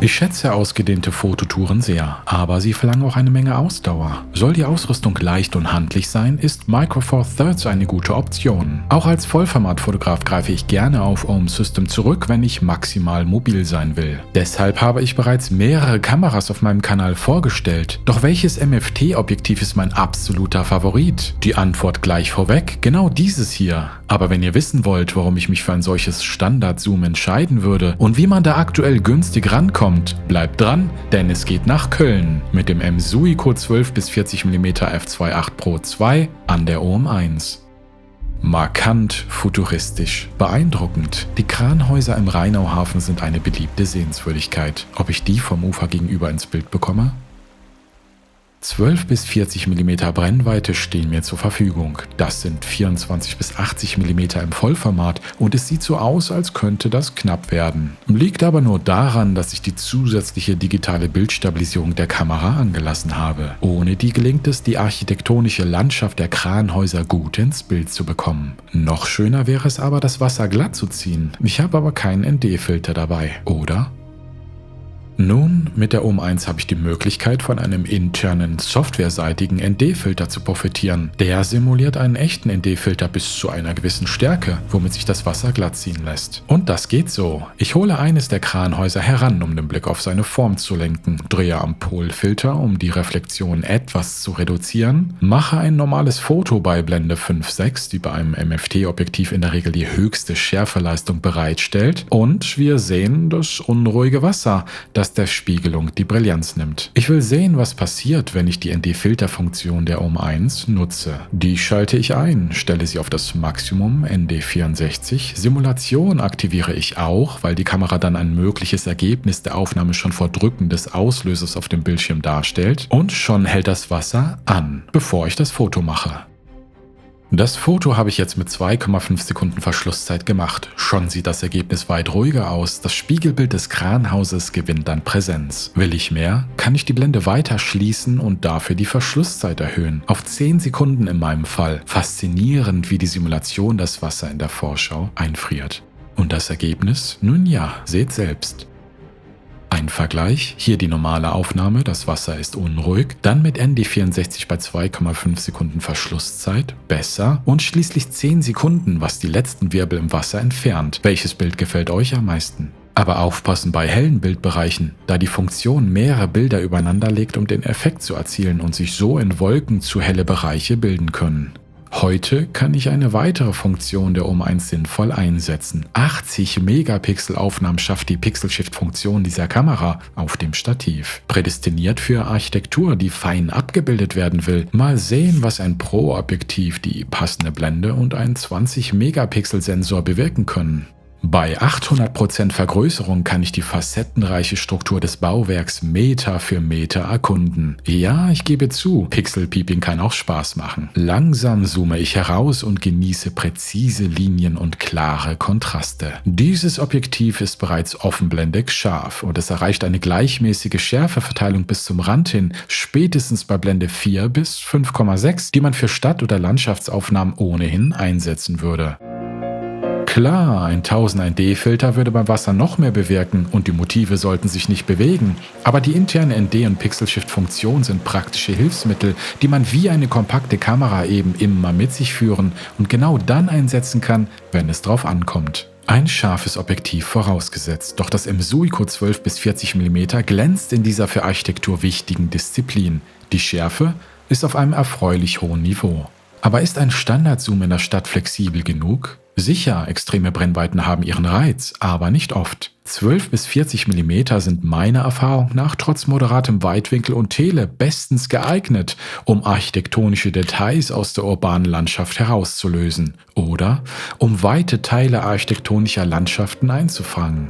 Ich schätze ausgedehnte Fototouren sehr, aber sie verlangen auch eine Menge Ausdauer. Soll die Ausrüstung leicht und handlich sein, ist Micro Four Thirds eine gute Option. Auch als Vollformatfotograf greife ich gerne auf Home System zurück, wenn ich maximal mobil sein will. Deshalb habe ich bereits mehrere Kameras auf meinem Kanal vorgestellt. Doch welches MFT-Objektiv ist mein absoluter Favorit? Die Antwort gleich vorweg, genau dieses hier. Aber wenn ihr wissen wollt, warum ich mich für ein solches Standard-Zoom entscheiden würde und wie man da aktuell günstig rankommt, bleibt dran, denn es geht nach Köln mit dem Msuico 12 bis 40 mm f2.8 Pro II an der OM1. Markant, futuristisch, beeindruckend. Die Kranhäuser im Rheinauhafen sind eine beliebte Sehenswürdigkeit. Ob ich die vom Ufer gegenüber ins Bild bekomme? 12 bis 40 mm Brennweite stehen mir zur Verfügung. Das sind 24 bis 80 mm im Vollformat und es sieht so aus, als könnte das knapp werden. Liegt aber nur daran, dass ich die zusätzliche digitale Bildstabilisierung der Kamera angelassen habe. Ohne die gelingt es, die architektonische Landschaft der Kranhäuser gut ins Bild zu bekommen. Noch schöner wäre es aber, das Wasser glatt zu ziehen. Ich habe aber keinen ND-Filter dabei, oder? Nun, mit der OM1 habe ich die Möglichkeit, von einem internen softwareseitigen ND-Filter zu profitieren. Der simuliert einen echten ND-Filter bis zu einer gewissen Stärke, womit sich das Wasser glatt ziehen lässt. Und das geht so. Ich hole eines der Kranhäuser heran, um den Blick auf seine Form zu lenken, drehe am Polfilter, um die Reflexion etwas zu reduzieren, mache ein normales Foto bei Blende 5.6, die bei einem MFT-Objektiv in der Regel die höchste Schärfeleistung bereitstellt, und wir sehen das unruhige Wasser, das der Spiegelung die Brillanz nimmt. Ich will sehen, was passiert, wenn ich die ND-Filterfunktion der OM1 nutze. Die schalte ich ein, stelle sie auf das Maximum ND64. Simulation aktiviere ich auch, weil die Kamera dann ein mögliches Ergebnis der Aufnahme schon vor Drücken des Auslösers auf dem Bildschirm darstellt. Und schon hält das Wasser an, bevor ich das Foto mache. Das Foto habe ich jetzt mit 2,5 Sekunden Verschlusszeit gemacht. Schon sieht das Ergebnis weit ruhiger aus. Das Spiegelbild des Kranhauses gewinnt an Präsenz. Will ich mehr, kann ich die Blende weiter schließen und dafür die Verschlusszeit erhöhen. Auf 10 Sekunden in meinem Fall. Faszinierend, wie die Simulation das Wasser in der Vorschau einfriert. Und das Ergebnis? Nun ja, seht selbst. Ein Vergleich, hier die normale Aufnahme, das Wasser ist unruhig, dann mit ND64 bei 2,5 Sekunden Verschlusszeit, besser, und schließlich 10 Sekunden, was die letzten Wirbel im Wasser entfernt. Welches Bild gefällt euch am meisten? Aber aufpassen bei hellen Bildbereichen, da die Funktion mehrere Bilder übereinander legt, um den Effekt zu erzielen und sich so in Wolken zu helle Bereiche bilden können. Heute kann ich eine weitere Funktion der OM1 sinnvoll einsetzen. 80 Megapixel Aufnahmen schafft die Pixel-Shift-Funktion dieser Kamera auf dem Stativ. Prädestiniert für Architektur, die fein abgebildet werden will. Mal sehen, was ein Pro-Objektiv, die passende Blende und ein 20 Megapixel Sensor bewirken können. Bei 800% Vergrößerung kann ich die facettenreiche Struktur des Bauwerks Meter für Meter erkunden. Ja, ich gebe zu, Pixel-Peeping kann auch Spaß machen. Langsam zoome ich heraus und genieße präzise Linien und klare Kontraste. Dieses Objektiv ist bereits offenblendig scharf und es erreicht eine gleichmäßige Schärfeverteilung bis zum Rand hin, spätestens bei Blende 4 bis 5,6, die man für Stadt- oder Landschaftsaufnahmen ohnehin einsetzen würde. Klar, ein 1000 ND-Filter würde beim Wasser noch mehr bewirken und die Motive sollten sich nicht bewegen, aber die interne ND- und Pixel-Shift-Funktion sind praktische Hilfsmittel, die man wie eine kompakte Kamera eben immer mit sich führen und genau dann einsetzen kann, wenn es drauf ankommt. Ein scharfes Objektiv vorausgesetzt, doch das Msuico 12 bis 40 mm glänzt in dieser für Architektur wichtigen Disziplin. Die Schärfe ist auf einem erfreulich hohen Niveau. Aber ist ein Standardzoom in der Stadt flexibel genug? Sicher, extreme Brennweiten haben ihren Reiz, aber nicht oft. 12 bis 40 mm sind meiner Erfahrung nach trotz moderatem Weitwinkel und Tele bestens geeignet, um architektonische Details aus der urbanen Landschaft herauszulösen oder um weite Teile architektonischer Landschaften einzufangen.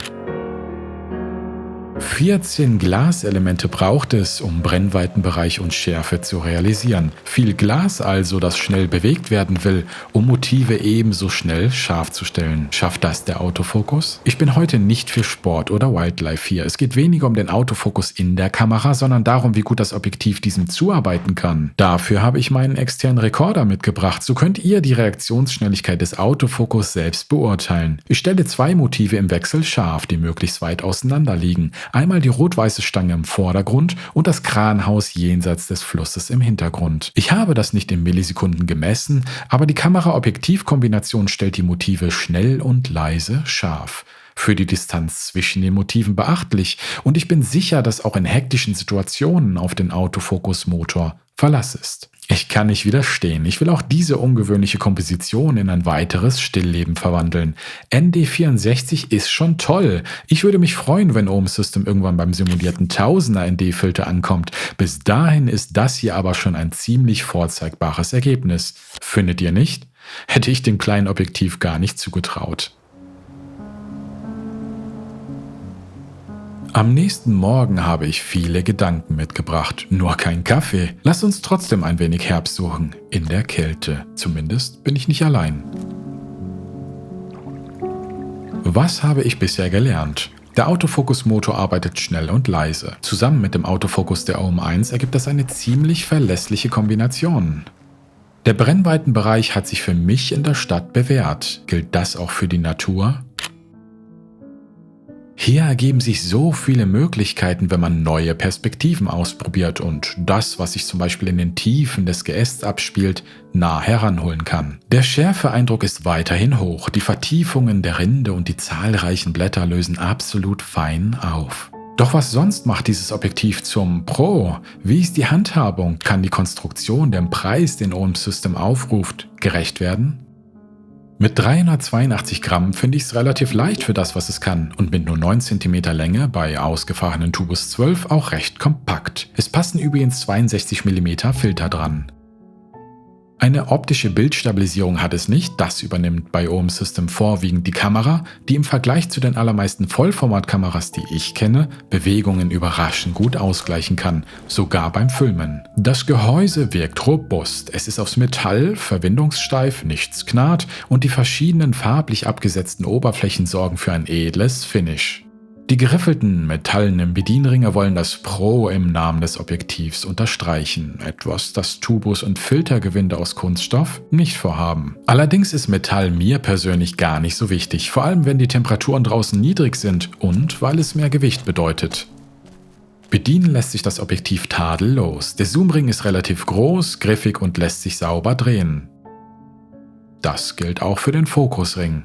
14 Glaselemente braucht es, um Brennweitenbereich und Schärfe zu realisieren. Viel Glas also, das schnell bewegt werden will, um Motive ebenso schnell scharf zu stellen. Schafft das der Autofokus? Ich bin heute nicht für Sport oder Wildlife hier. Es geht weniger um den Autofokus in der Kamera, sondern darum, wie gut das Objektiv diesem zuarbeiten kann. Dafür habe ich meinen externen Rekorder mitgebracht. So könnt ihr die Reaktionsschnelligkeit des Autofokus selbst beurteilen. Ich stelle 2 Motive im Wechsel scharf, die möglichst weit auseinander liegen. Einmal die rot-weiße Stange im Vordergrund und das Kranhaus jenseits des Flusses im Hintergrund. Ich habe das nicht in Millisekunden gemessen, aber die Kamera-Objektiv-Kombination stellt die Motive schnell und leise scharf. Für die Distanz zwischen den Motiven beachtlich und ich bin sicher, dass auch in hektischen Situationen auf den Autofokus-Motor Verlass ist. Ich kann nicht widerstehen. Ich will auch diese ungewöhnliche Komposition in ein weiteres Stillleben verwandeln. ND64 ist schon toll. Ich würde mich freuen, wenn OM-System irgendwann beim simulierten 1000er ND-Filter ankommt. Bis dahin ist das hier aber schon ein ziemlich vorzeigbares Ergebnis. Findet ihr nicht? Hätte ich dem kleinen Objektiv gar nicht zugetraut. Am nächsten Morgen habe ich viele Gedanken mitgebracht, nur kein Kaffee. Lass uns trotzdem ein wenig Herbst suchen, in der Kälte. Zumindest bin ich nicht allein. Was habe ich bisher gelernt? Der Autofokus-Motor arbeitet schnell und leise. Zusammen mit dem Autofokus der OM1 ergibt das eine ziemlich verlässliche Kombination. Der Brennweitenbereich hat sich für mich in der Stadt bewährt. Gilt das auch für die Natur? Hier ergeben sich so viele Möglichkeiten, wenn man neue Perspektiven ausprobiert und das, was sich zum Beispiel in den Tiefen des Geästs abspielt, nah heranholen kann. Der Schärfeeindruck ist weiterhin hoch, die Vertiefungen der Rinde und die zahlreichen Blätter lösen absolut fein auf. Doch was sonst macht dieses Objektiv zum Pro? Wie ist die Handhabung? Kann die Konstruktion dem Preis, den OM-System aufruft, gerecht werden? Mit 382 Gramm finde ich es relativ leicht für das, was es kann und mit nur 9 cm Länge bei ausgefahrenen Tubus 12 auch recht kompakt. Es passen übrigens 62 mm Filter dran. Eine optische Bildstabilisierung hat es nicht, das übernimmt bei OM-System vorwiegend die Kamera, die im Vergleich zu den allermeisten Vollformatkameras, die ich kenne, Bewegungen überraschend gut ausgleichen kann, sogar beim Filmen. Das Gehäuse wirkt robust, es ist aus Metall, verwindungssteif, nichts knarrt und die verschiedenen farblich abgesetzten Oberflächen sorgen für ein edles Finish. Die geriffelten metallenen Bedienringe wollen das Pro im Namen des Objektivs unterstreichen, etwas, das Tubus- und Filtergewinde aus Kunststoff nicht vorhaben. Allerdings ist Metall mir persönlich gar nicht so wichtig, vor allem wenn die Temperaturen draußen niedrig sind und weil es mehr Gewicht bedeutet. Bedienen lässt sich das Objektiv tadellos. Der Zoomring ist relativ groß, griffig und lässt sich sauber drehen. Das gilt auch für den Fokusring.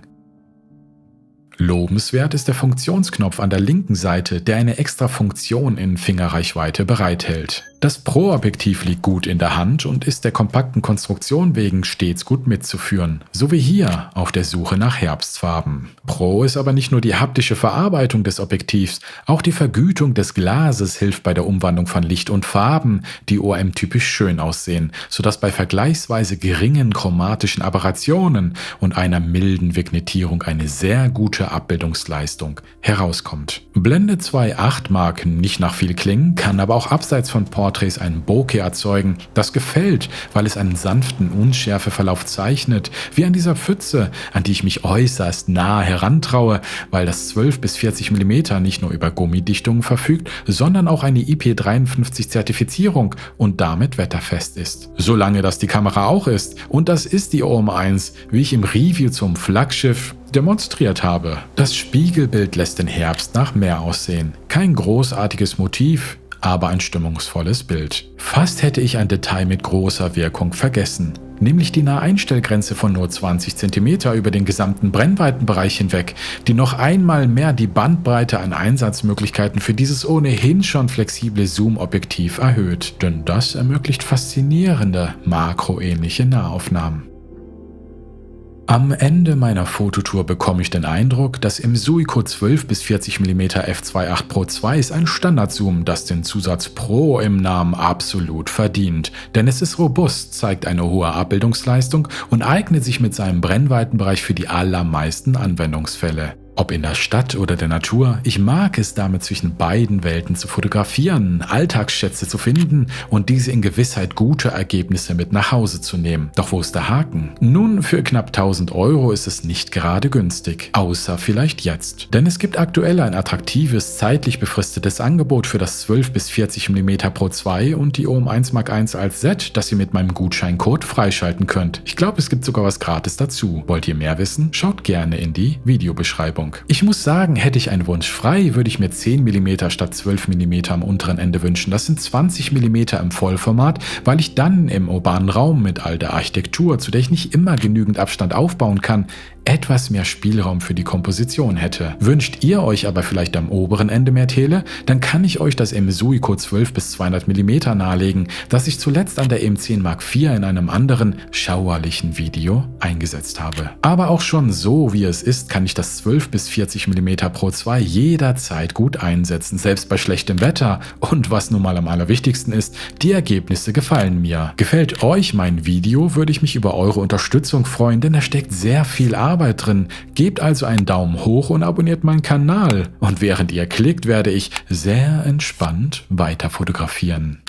Lobenswert ist der Funktionsknopf an der linken Seite, der eine extra Funktion in Fingerreichweite bereithält. Das Pro-Objektiv liegt gut in der Hand und ist der kompakten Konstruktion wegen stets gut mitzuführen, so wie hier auf der Suche nach Herbstfarben. Pro ist aber nicht nur die haptische Verarbeitung des Objektivs, auch die Vergütung des Glases hilft bei der Umwandlung von Licht und Farben, die OM-typisch schön aussehen, sodass bei vergleichsweise geringen chromatischen Aberrationen und einer milden Vignettierung eine sehr gute Abbildungsleistung herauskommt. Blende 2.8 mag nicht nach viel klingen, kann aber auch abseits von Porträts einen Bokeh erzeugen. Das gefällt, weil es einen sanften Unschärfeverlauf zeichnet, wie an dieser Pfütze, an die ich mich äußerst nah herantraue, weil das 12 bis 40 mm nicht nur über Gummidichtungen verfügt, sondern auch eine IP53-Zertifizierung und damit wetterfest ist. Solange das die Kamera auch ist, und das ist die OM1, wie ich im Review zum Flaggschiff demonstriert habe. Das Spiegelbild lässt den Herbst nach Meer aussehen. Kein großartiges Motiv, aber ein stimmungsvolles Bild. Fast hätte ich ein Detail mit großer Wirkung vergessen, nämlich die Naheinstellgrenze von nur 20 cm über den gesamten Brennweitenbereich hinweg, die noch einmal mehr die Bandbreite an Einsatzmöglichkeiten für dieses ohnehin schon flexible Zoom-Objektiv erhöht. Denn das ermöglicht faszinierende, makroähnliche Nahaufnahmen. Am Ende meiner Fototour bekomme ich den Eindruck, dass im Zuiko 12 bis 40 mm f2.8 Pro II ist ein Standardzoom, das den Zusatz Pro im Namen absolut verdient. Denn es ist robust, zeigt eine hohe Abbildungsleistung und eignet sich mit seinem Brennweitenbereich für die allermeisten Anwendungsfälle. Ob in der Stadt oder der Natur, ich mag es damit zwischen beiden Welten zu fotografieren, Alltagsschätze zu finden und diese in Gewissheit gute Ergebnisse mit nach Hause zu nehmen. Doch wo ist der Haken? Nun, für knapp 1000 € ist es nicht gerade günstig, außer vielleicht jetzt. Denn es gibt aktuell ein attraktives, zeitlich befristetes Angebot für das 12 bis 40 mm Pro II und die OM1 Mark I als Set, das ihr mit meinem Gutscheincode freischalten könnt. Ich glaube, es gibt sogar was gratis dazu. Wollt ihr mehr wissen? Schaut gerne in die Videobeschreibung. Auflösung. Ich muss sagen, hätte ich einen Wunsch frei, würde ich mir 10 mm statt 12 mm am unteren Ende wünschen. Das sind 20 mm im Vollformat, weil ich dann im urbanen Raum mit all der Architektur, zu der ich nicht immer genügend Abstand aufbauen kann, etwas mehr Spielraum für die Komposition hätte. Wünscht ihr euch aber vielleicht am oberen Ende mehr Tele, dann kann ich euch das M-Suico 12 bis 200 mm nahelegen, das ich zuletzt an der M10 Mark IV in einem anderen, schauerlichen Video eingesetzt habe. Aber auch schon so, wie es ist, kann ich das 12 bis 40 mm Pro 2 jederzeit gut einsetzen, selbst bei schlechtem Wetter. Und was nun mal am allerwichtigsten ist, die Ergebnisse gefallen mir. Gefällt euch mein Video, würde ich mich über eure Unterstützung freuen, denn da steckt sehr viel Arbeit drin. Gebt also einen Daumen hoch und abonniert meinen Kanal. Und während ihr klickt, werde ich sehr entspannt weiter fotografieren.